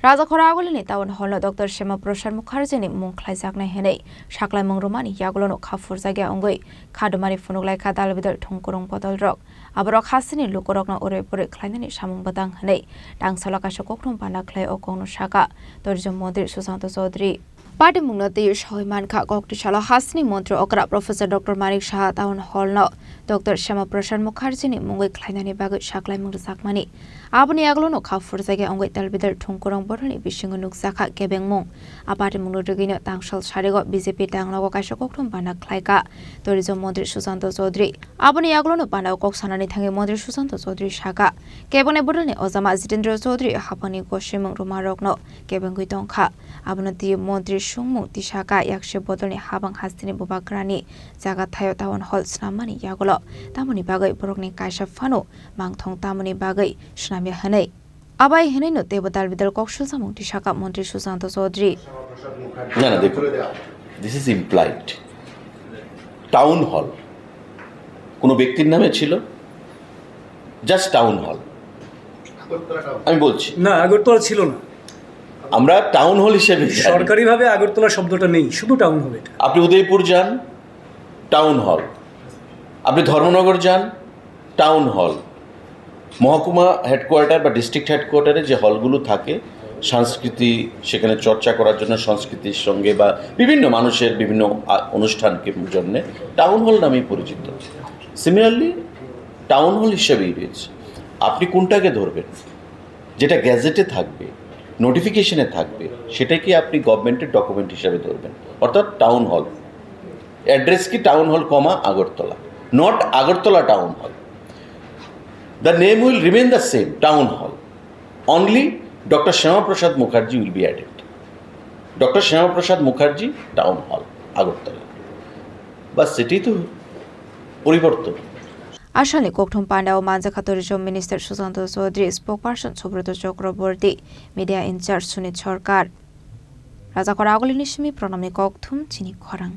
Raja Khorang Town Hall Dr. Shema Proshan Mukherjee Mung Khlayjaknani Shaklai Mung Romani Yaglono Khapurjakya Ongoi Khadumari Funulai Kadal Vidal Khorang Oroiporoi Aborok Hasini Lukurok na Oroiporoi Khlainani Samung Batang Hanei Dang Salaka Shokokrum Pana Khlai Okong Shaka Torjum Modir Susanto Chaudhary Party Mungnati Shoiman Kha Koktishala Hasini Montro Okra Professor Dr. Marik Shah Town Hall no Dr. Shema Proshan Mukherjee Mungoi Khlainani Bagwi Shaklai Mung Zakmani Abuni Yaglono Khapurjakya Ongoi Talbidal Khorang Boroni Bishingunuk Zaka Gebeng Mung Aparte Munudugino Tangshal Sharigo BJP Tanglago Kashokokrum Pana Khlaika Tourism Modir Susanto Chaudhary Abuni Yaglono Pana Koksanani Thangi Modir Susanto Chaudhary Shaka Kebone Budani Ozama Zitendra Chaudhary Hapani Koshimung Wngnairok no Kebengui Tongkha Abunati Modir Shungmung Tishaka Yakshe Bodolni Habang Hastini Bubagrani Zaga Thayo Town Hall Snamani Yagolo Tamuni Bagwi Borokni Kaisha Fanu Mangthong Tamuni Bagwi Shnamya Hanei Abai Hanei no Tebotal Vidal Kokshul Samung Tishaka Montri Susanto Chaudhary No, this is implied. Town hall. কোনো ব্যক্তির নামে ছিল just town hall আমি বলছি না আগরতলা ছিল না আমরা টাউন হল হিসেবে সরকারিভাবে আগরতলা শব্দটা নেই শুধু টাউন হল এটা আপনি উদয়পুর যান টাউন হল আপনি ধর্মনগর যান টাউন হল মহকুমা হেডকোয়ার্টার বা ডিস্ট্রিক্ট হেডকোয়ার্টারে যে হলগুলো থাকে সংস্কৃতি সেখানে চর্চা করার জন্য সংস্কৃতির সঙ্গে বা বিভিন্ন মানুষের বিভিন্ন অনুষ্ঠানকে জন্য টাউন হল নামেই পরিচিত সিমিলারলি টাউন হল হিসেবেই রয়েছে আপনি কোনটাকে ধরবেন যেটা গ্যাজেটে থাকবে নোটিফিকেশনে থাকবে সেটাই কি আপনি গভর্নমেন্টের ডকুমেন্ট হিসেবে ধরবেন অর্থাৎ টাউন হল অ্যাড্রেস কি town hall comma Agartala not Agartala town hall the name will remain the same town hall only Dr. Shema Prasad Mukherjee will be added. Dr. Shema Prasad Mukherjee Town Hall, Agartala. Bas এটাই তো পরিবর্তন Ashali Kokthum Panda o Manjaka Tourism Minister Susanto Chaudhary spokesperson Subrata Chakraborty Media in charge Sunit Sarkar Raja Khorang Nishimi Pranami Kokthum Chini Khorang